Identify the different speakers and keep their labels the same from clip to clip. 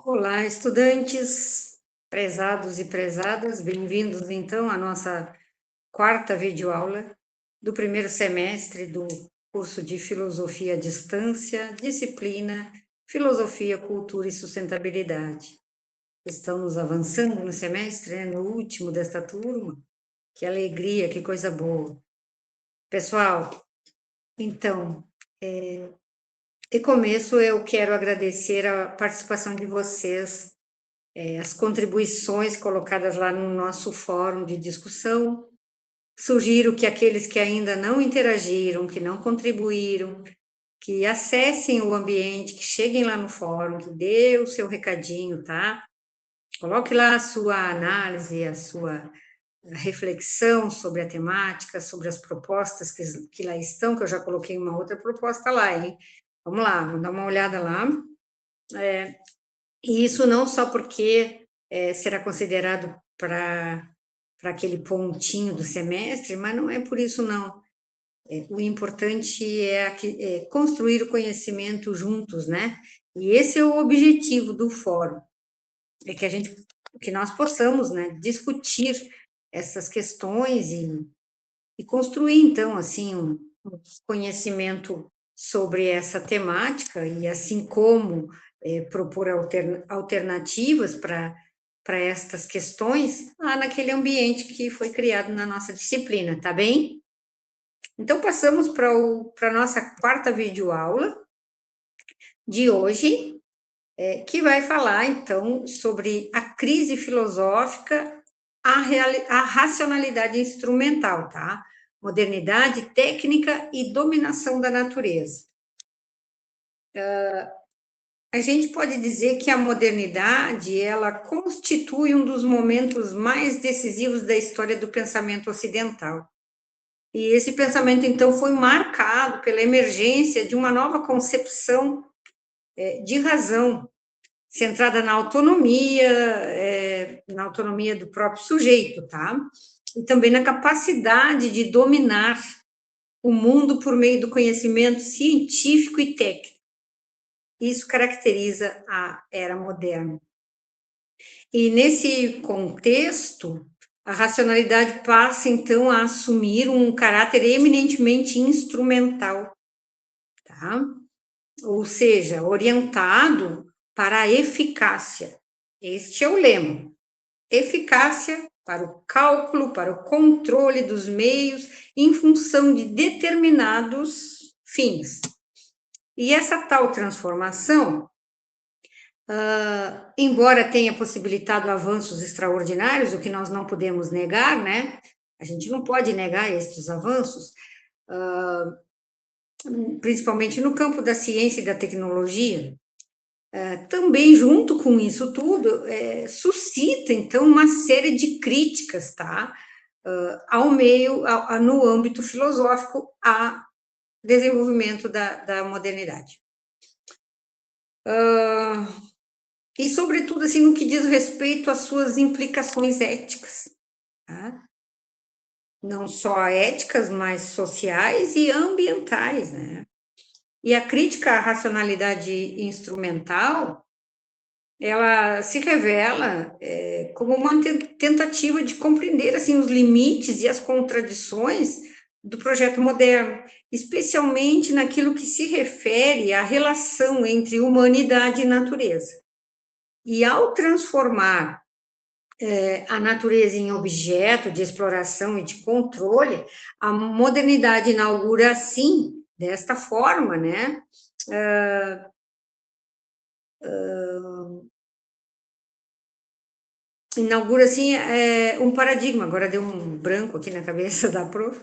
Speaker 1: Olá, estudantes, prezados e prezadas, bem-vindos então à nossa quarta videoaula do primeiro semestre do curso de Filosofia à Distância, disciplina Filosofia, Cultura e Sustentabilidade. Estamos avançando no semestre, no último desta turma. Que alegria, que coisa boa. Pessoal, então, de começo eu quero agradecer a participação de vocês, as contribuições colocadas lá no nosso fórum de discussão. Sugiro que aqueles que ainda não interagiram, que não contribuíram, que acessem o ambiente, que cheguem lá no fórum, que dê o seu recadinho, tá? Coloque lá a sua análise, a sua reflexão sobre a temática, sobre as propostas que lá estão, que eu já coloquei uma outra proposta lá, hein? Vamos lá, vamos dar uma olhada lá. E isso não só porque será considerado para aquele pontinho do semestre, mas não é por isso, não. O importante é construir o conhecimento juntos, né? E esse é o objetivo do fórum, é que nós possamos, né, discutir essas questões e construir, então, assim, um conhecimento sobre essa temática e, assim como propor alternativas para estas questões lá naquele ambiente que foi criado na nossa disciplina, tá bem? Então, passamos para a nossa quarta videoaula de hoje, que vai falar, então, sobre a crise filosófica, a racionalidade instrumental, tá? Modernidade, técnica e dominação da natureza. A gente pode dizer que a modernidade, ela constitui um dos momentos mais decisivos da história do pensamento ocidental. E esse pensamento, então, foi marcado pela emergência de uma nova concepção de razão, centrada na autonomia do próprio sujeito, tá? E também na capacidade de dominar o mundo por meio do conhecimento científico e técnico. Isso caracteriza a era moderna. E nesse contexto, a racionalidade passa, então, a assumir um caráter eminentemente instrumental, tá? Ou seja, orientado para a eficácia. Este é o lema. Eficácia para o cálculo, para o controle dos meios em função de determinados fins. E essa tal transformação, embora tenha possibilitado avanços extraordinários, o que nós não podemos negar, né? A gente não pode negar estes avanços, principalmente no campo da ciência e da tecnologia. Também, junto com isso tudo, suscita, então, uma série de críticas, tá? Ao meio, no âmbito filosófico, a desenvolvimento da modernidade. E, sobretudo, assim, no que diz respeito às suas implicações éticas, tá? Não só éticas, mas sociais e ambientais, né? E a crítica à racionalidade instrumental, ela se revela como uma tentativa de compreender, assim, os limites e as contradições do projeto moderno, especialmente naquilo que se refere à relação entre humanidade e natureza. E ao transformar a natureza em objeto de exploração e de controle, a modernidade inaugura, assim, desta forma, né? Inaugura, assim, um paradigma, agora deu um branco aqui na cabeça da prof,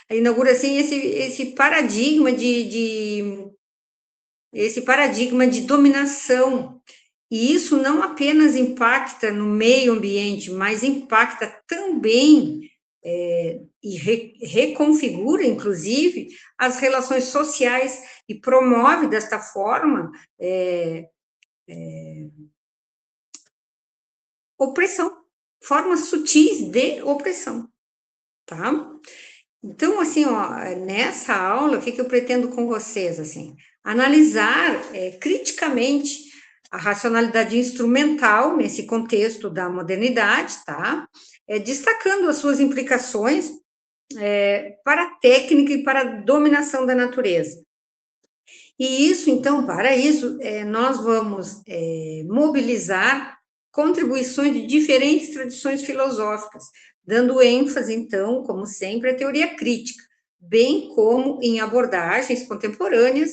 Speaker 1: inaugura, assim, esse paradigma de dominação. E isso não apenas impacta no meio ambiente, mas impacta também e reconfigura, inclusive, as relações sociais e promove, desta forma, opressão, formas sutis de opressão, tá? Então, assim, ó, nessa aula, o que eu pretendo com vocês, assim, analisar criticamente a racionalidade instrumental nesse contexto da modernidade, tá? Destacando as suas implicações para a técnica e para a dominação da natureza. E isso, então, para isso, nós vamos mobilizar contribuições de diferentes tradições filosóficas, dando ênfase, então, como sempre, à teoria crítica, bem como em abordagens contemporâneas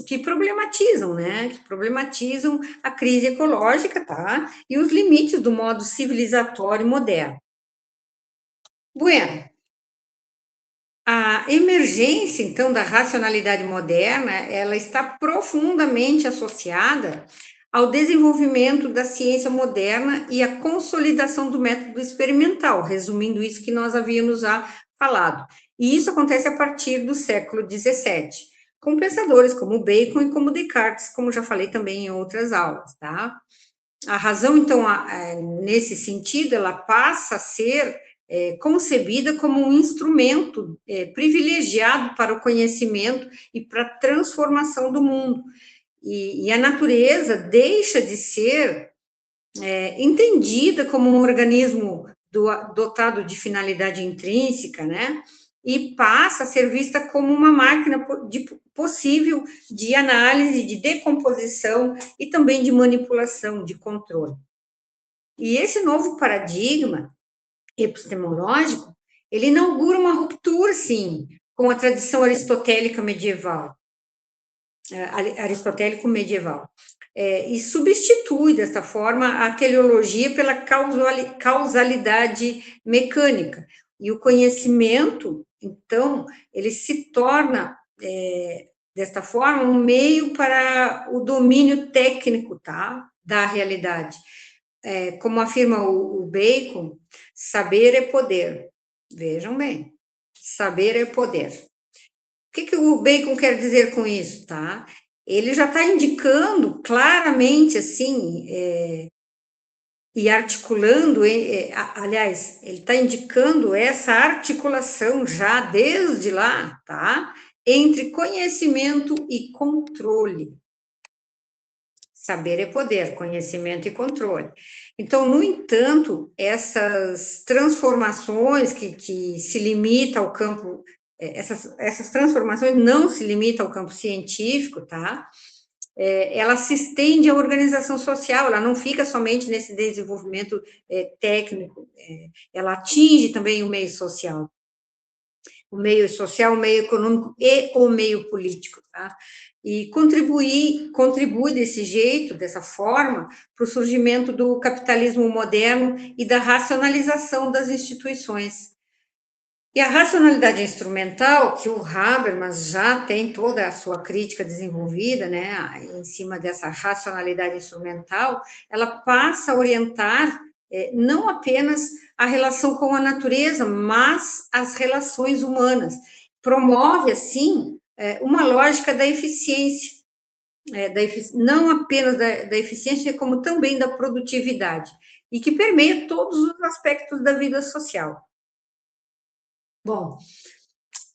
Speaker 1: que problematizam, né? Que problematizam a crise ecológica, tá? E os limites do modo civilizatório moderno. Bueno, a emergência, então, da racionalidade moderna, ela está profundamente associada ao desenvolvimento da ciência moderna e à consolidação do método experimental, resumindo isso que nós havíamos já falado. E isso acontece a partir do século XVII, com pensadores como Bacon e como Descartes, como já falei também em outras aulas, tá? A razão, então, nesse sentido, ela passa a ser concebida como um instrumento privilegiado para o conhecimento e para a transformação do mundo. E a natureza deixa de ser entendida como um organismo dotado de finalidade intrínseca, né? E passa a ser vista como uma máquina possível de análise, de decomposição e também de manipulação, de controle. E esse novo paradigma epistemológico, ele inaugura uma ruptura, sim, com a tradição aristotélica medieval, aristotélico-medieval, e substitui, dessa forma, a teleologia pela causalidade mecânica. E o conhecimento, então, ele se torna, desta forma, um meio para o domínio técnico, tá, da realidade. Como afirma o Bacon, saber é poder. Vejam bem, saber é poder. O que o Bacon quer dizer com isso, tá? Ele já está indicando claramente, assim, e articulando, aliás, ele está indicando essa articulação já desde lá, tá? Entre conhecimento e controle. Saber é poder, conhecimento e controle. Então, no entanto, essas transformações que se limitam ao campo, essas transformações não se limitam ao campo científico, tá? Ela se estende à organização social, ela não fica somente nesse desenvolvimento técnico, ela atinge também o meio social. O meio econômico e o meio político, tá? E contribui desse jeito, dessa forma, para o surgimento do capitalismo moderno e da racionalização das instituições. E a racionalidade instrumental, que o Habermas já tem toda a sua crítica desenvolvida, né, em cima dessa racionalidade instrumental, ela passa a orientar não apenas a relação com a natureza, mas as relações humanas. Promove, assim, uma lógica da eficiência, não apenas da eficiência, como também da produtividade, e que permeia todos os aspectos da vida social. Bom,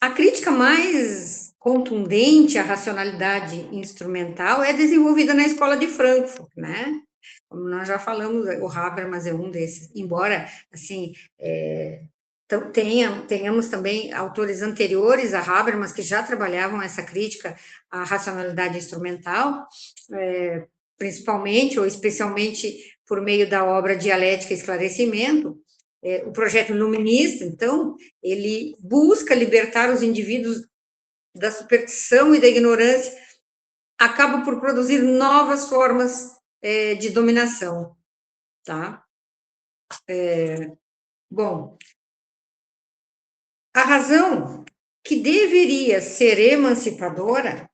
Speaker 1: a crítica mais contundente à racionalidade instrumental é desenvolvida na Escola de Frankfurt, né? Como nós já falamos, o Habermas é um desses, embora, assim, tenhamos também autores anteriores a Habermas que já trabalhavam essa crítica à racionalidade instrumental, principalmente ou especialmente por meio da obra Dialética e Esclarecimento. O projeto iluminista, então, ele busca libertar os indivíduos da superstição e da ignorância, acaba por produzir novas formas de dominação, tá? Bom, a razão que deveria ser emancipadora,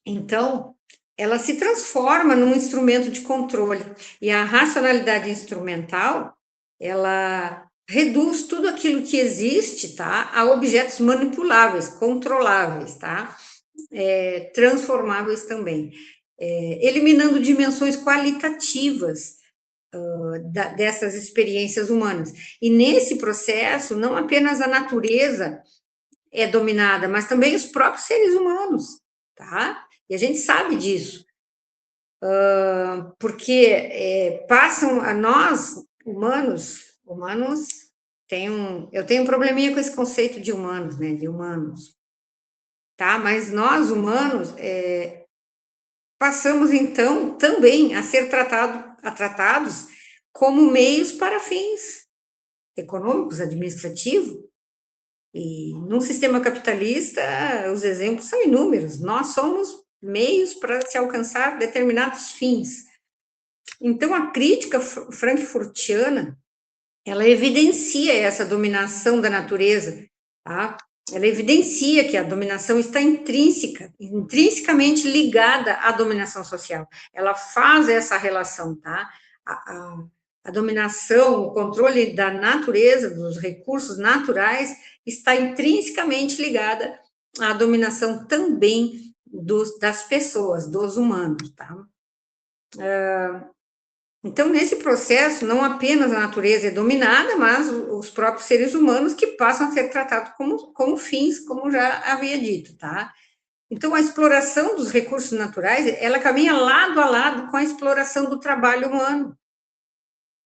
Speaker 1: então, ela se transforma num instrumento de controle, e a racionalidade instrumental, ela reduz tudo aquilo que existe, tá, a objetos manipuláveis, controláveis, tá, transformáveis também, eliminando dimensões qualitativas dessas experiências humanas. E nesse processo, não apenas a natureza é dominada, mas também os próprios seres humanos, tá? E a gente sabe disso. porque passam a nós, humanos, eu tenho um probleminha com esse conceito de humanos, né, de humanos, tá? Mas nós, humanos, passamos, então, também a ser tratados como meios para fins econômicos, administrativos, e num sistema capitalista, os exemplos são inúmeros. Nós somos meios para se alcançar determinados fins. Então, a crítica frankfurtiana, ela evidencia essa dominação da natureza, tá? Ela evidencia que a dominação está intrinsecamente ligada à dominação social. Ela faz essa relação, tá? A dominação, o controle da natureza, dos recursos naturais, está intrinsecamente ligada à dominação também das pessoas, dos humanos, tá? Então, nesse processo, não apenas a natureza é dominada, mas os próprios seres humanos que passam a ser tratados como fins, como já havia dito, tá? Então, a exploração dos recursos naturais, ela caminha lado a lado com a exploração do trabalho humano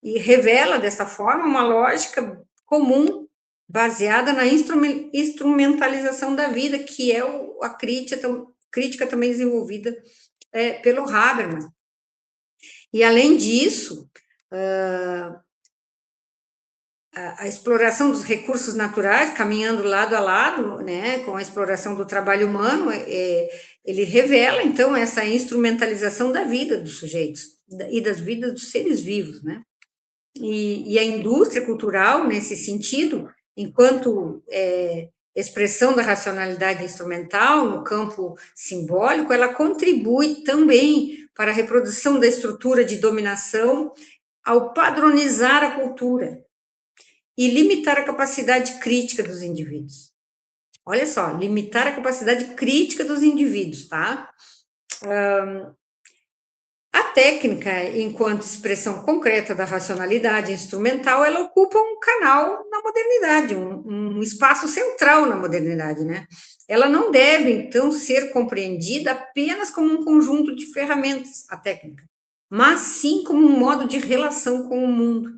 Speaker 1: e revela, dessa forma, uma lógica comum baseada na instrumentalização da vida, que é a crítica também desenvolvida pelo Habermas. E, além disso, a exploração dos recursos naturais, caminhando lado a lado, né, com a exploração do trabalho humano, ele revela, então, essa instrumentalização da vida dos sujeitos e das vidas dos seres vivos, né? E a indústria cultural, nesse sentido, enquanto expressão da racionalidade instrumental no campo simbólico, ela contribui também para a reprodução da estrutura de dominação ao padronizar a cultura e limitar a capacidade crítica dos indivíduos. Olha só, limitar a capacidade crítica dos indivíduos, tá? A técnica, enquanto expressão concreta da racionalidade instrumental, ela ocupa um canal na modernidade, um espaço central na modernidade, né? Ela não deve, então, ser compreendida apenas como um conjunto de ferramentas, a técnica, mas sim como um modo de relação com o mundo.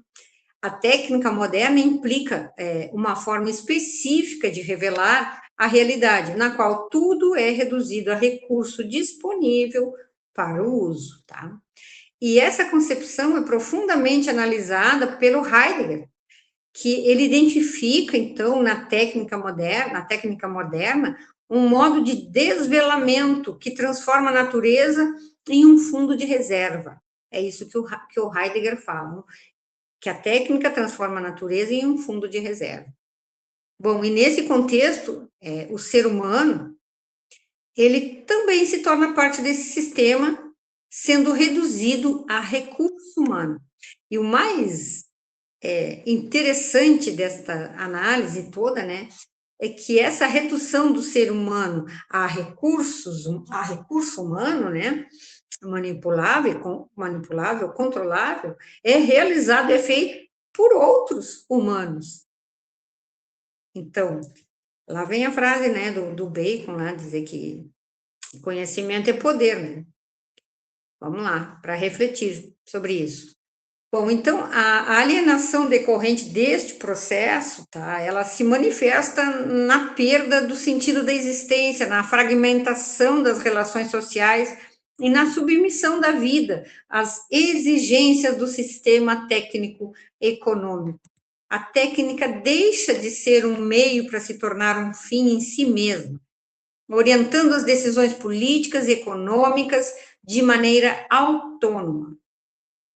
Speaker 1: A técnica moderna implica uma forma específica de revelar a realidade, na qual tudo é reduzido a recurso disponível para o uso, tá? E essa concepção é profundamente analisada pelo Heidegger, que ele identifica, então, na técnica moderna, um modo de desvelamento que transforma a natureza em um fundo de reserva. É isso que o Heidegger fala, que a técnica transforma a natureza em um fundo de reserva. Bom, e nesse contexto, o ser humano, ele também se torna parte desse sistema, sendo reduzido a recurso humano. E o mais interessante desta análise toda, né, é que essa redução do ser humano a recurso humano, né, manipulável, controlável, é realizado, é feito por outros humanos. Então, lá vem a frase, né, do Bacon, lá, dizer que conhecimento é poder, né? Vamos lá, para refletir sobre isso. Bom, então, a alienação decorrente deste processo, tá, ela se manifesta na perda do sentido da existência, na fragmentação das relações sociais e na submissão da vida às exigências do sistema técnico econômico. A técnica deixa de ser um meio para se tornar um fim em si mesmo, orientando as decisões políticas e econômicas de maneira autônoma,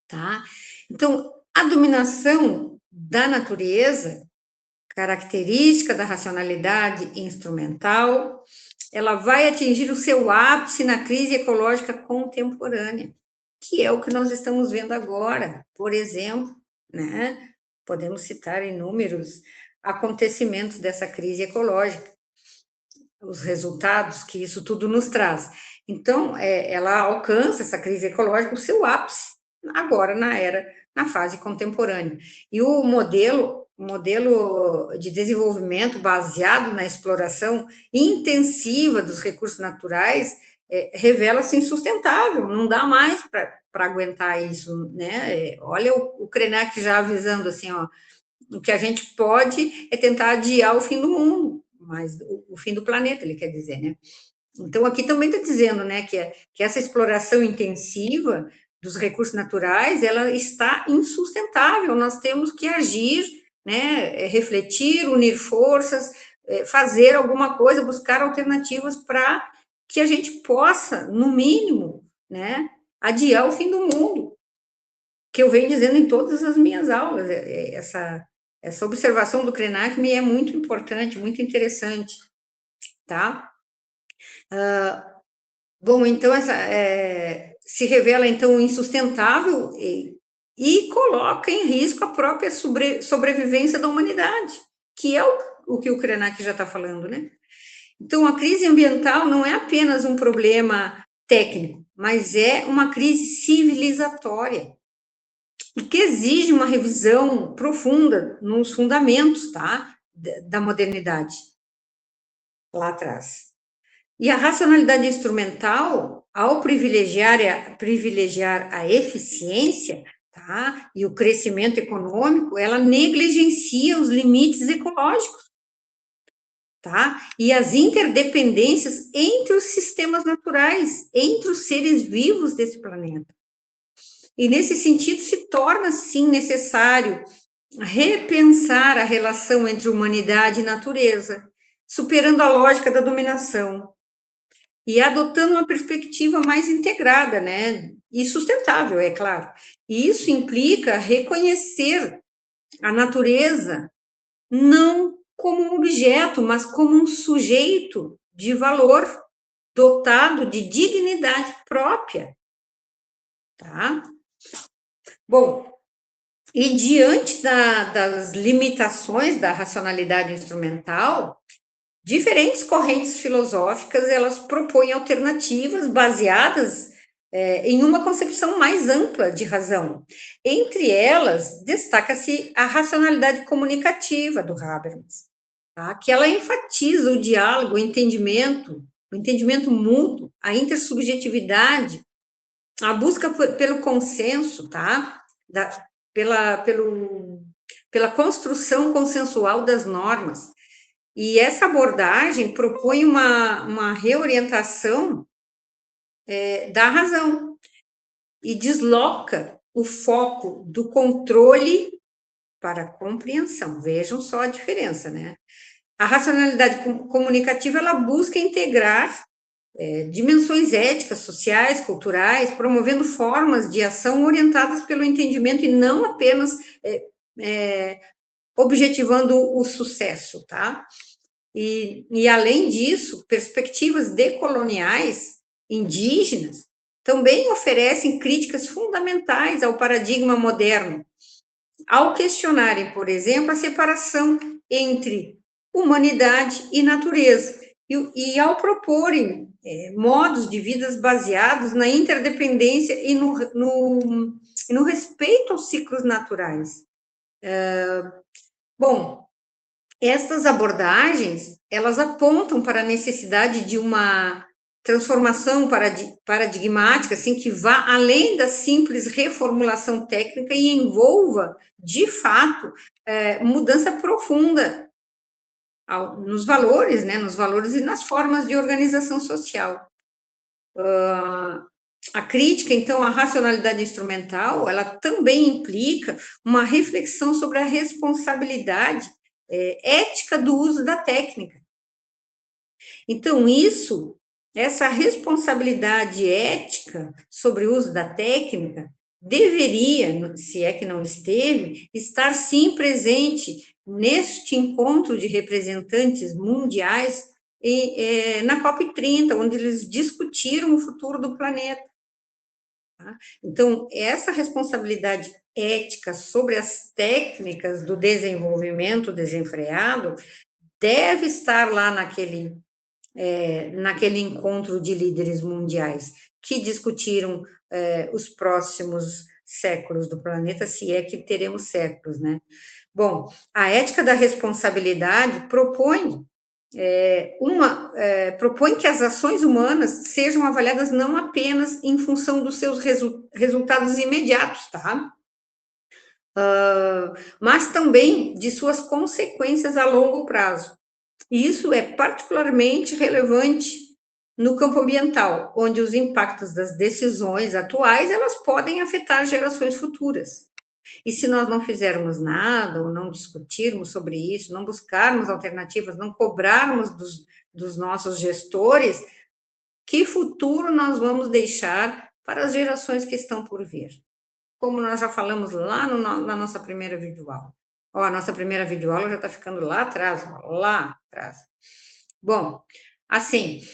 Speaker 1: tá? Então, a dominação da natureza, característica da racionalidade instrumental, ela vai atingir o seu ápice na crise ecológica contemporânea, que é o que nós estamos vendo agora, por exemplo, né? Podemos citar inúmeros acontecimentos dessa crise ecológica, os resultados que isso tudo nos traz. Então, ela alcança, essa crise ecológica, o seu ápice agora na fase contemporânea. E o modelo de desenvolvimento baseado na exploração intensiva dos recursos naturais revela-se insustentável, não dá mais para aguentar isso, né? Olha o Krenak já avisando assim, ó, o que a gente pode é tentar adiar o fim do mundo, mas o fim do planeta, ele quer dizer, né? Então, aqui também está dizendo, né, que essa exploração intensiva dos recursos naturais, ela está insustentável, nós temos que agir, né, refletir, unir forças, fazer alguma coisa, buscar alternativas para que a gente possa, no mínimo, né, adiar o fim do mundo, que eu venho dizendo em todas as minhas aulas. Essa observação do Krenak me é muito importante, muito interessante, tá? Bom, então se revela então insustentável e coloca em risco a própria sobrevivência da humanidade, que é o que o Krenak já está falando, né? Então, a crise ambiental não é apenas um problema técnico, mas é uma crise civilizatória, e que exige uma revisão profunda nos fundamentos, tá, da modernidade lá atrás. E a racionalidade instrumental, ao privilegiar a eficiência, tá, e o crescimento econômico, ela negligencia os limites ecológicos, tá, e as interdependências entre os sistemas naturais, entre os seres vivos desse planeta. E, nesse sentido, se torna, sim, necessário repensar a relação entre humanidade e natureza, superando a lógica da dominação e adotando uma perspectiva mais integrada, né? E sustentável, é claro. E isso implica reconhecer a natureza não como um objeto, mas como um sujeito de valor, dotado de dignidade própria, tá? Bom, e diante das limitações da racionalidade instrumental, diferentes correntes filosóficas, elas propõem alternativas baseadas em uma concepção mais ampla de razão. Entre elas, destaca-se a racionalidade comunicativa do Habermas, tá? Que ela enfatiza o diálogo, o entendimento mútuo, a intersubjetividade, a busca pelo consenso, tá? Pela construção consensual das normas. E essa abordagem propõe uma reorientação da razão e desloca o foco do controle para a compreensão. Vejam só a diferença, né? A racionalidade comunicativa, ela busca integrar dimensões éticas, sociais, culturais, promovendo formas de ação orientadas pelo entendimento e não apenas objetivando o sucesso, tá? E, além disso, perspectivas decoloniais indígenas também oferecem críticas fundamentais ao paradigma moderno, ao questionarem, por exemplo, a separação entre humanidade e natureza, e ao proporem modos de vidas baseados na interdependência e no respeito aos ciclos naturais. Bom, estas abordagens, elas apontam para a necessidade de uma transformação paradigmática, assim, que vá além da simples reformulação técnica e envolva, de fato, mudança profunda nos valores, né, nos valores e nas formas de organização social. A crítica, então, à racionalidade instrumental, ela também implica uma reflexão sobre a responsabilidade ética do uso da técnica. Então, essa responsabilidade ética sobre o uso da técnica deveria, se é que não esteve, estar sim presente neste encontro de representantes mundiais na COP30, onde eles discutiram o futuro do planeta. Tá? Então, essa responsabilidade ética sobre as técnicas do desenvolvimento desenfreado deve estar lá naquele encontro de líderes mundiais que discutiram os próximos séculos do planeta, se é que teremos séculos, né? Bom, a ética da responsabilidade propõe propõe que as ações humanas sejam avaliadas não apenas em função dos seus resultados imediatos, tá? Mas também de suas consequências a longo prazo. E isso é particularmente relevante no campo ambiental, onde os impactos das decisões atuais elas podem afetar gerações futuras. E se nós não fizermos nada, ou não discutirmos sobre isso, não buscarmos alternativas, não cobrarmos dos nossos gestores, que futuro nós vamos deixar para as gerações que estão por vir? Como nós já falamos lá na nossa primeira videoaula. Ó, a nossa primeira videoaula já está ficando lá atrás, lá atrás. Bom, assim,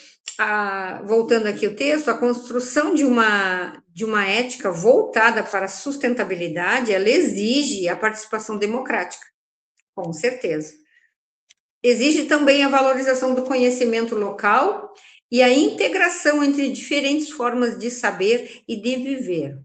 Speaker 1: voltando aqui o texto, a construção de uma ética voltada para a sustentabilidade, ela exige a participação democrática, com certeza. Exige também a valorização do conhecimento local e a integração entre diferentes formas de saber e de viver.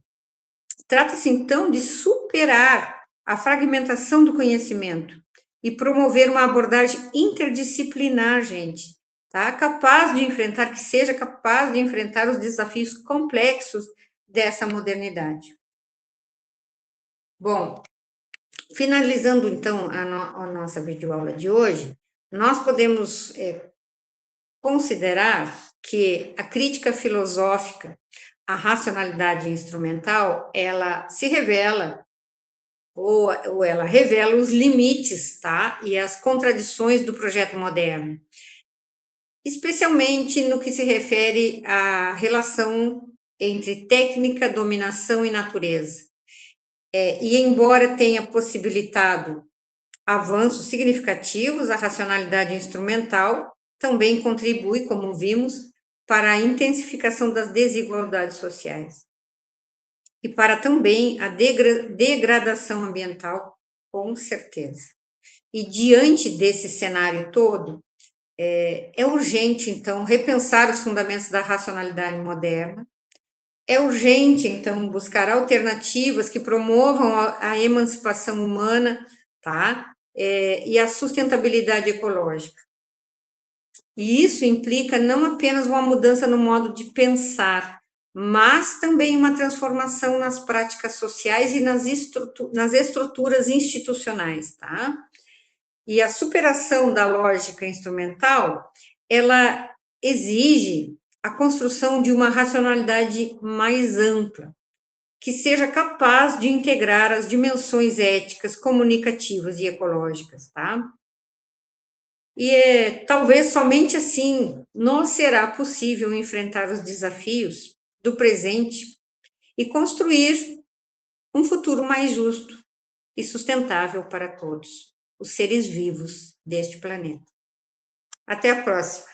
Speaker 1: Trata-se, então, de superar a fragmentação do conhecimento e promover uma abordagem interdisciplinar, gente, tá? Que seja capaz de enfrentar os desafios complexos dessa modernidade. Bom, finalizando, então, a nossa videoaula de hoje, nós podemos considerar que a crítica filosófica, a racionalidade instrumental, ela se revela ou ela revela os limites, tá? E as contradições do projeto moderno, especialmente no que se refere à relação entre técnica, dominação e natureza. E embora tenha possibilitado avanços significativos, a racionalidade instrumental também contribui, como vimos, para a intensificação das desigualdades sociais e para também a degradação ambiental, com certeza. E diante desse cenário todo, é urgente, então, repensar os fundamentos da racionalidade moderna. É urgente, então, buscar alternativas que promovam a emancipação humana, tá? E a sustentabilidade ecológica. E isso implica não apenas uma mudança no modo de pensar, mas também uma transformação nas práticas sociais e nas estruturas institucionais, tá? E a superação da lógica instrumental, ela exige a construção de uma racionalidade mais ampla, que seja capaz de integrar as dimensões éticas, comunicativas e ecológicas, tá? E talvez somente assim nos será possível enfrentar os desafios do presente e construir um futuro mais justo e sustentável para todos os seres vivos deste planeta. Até a próxima!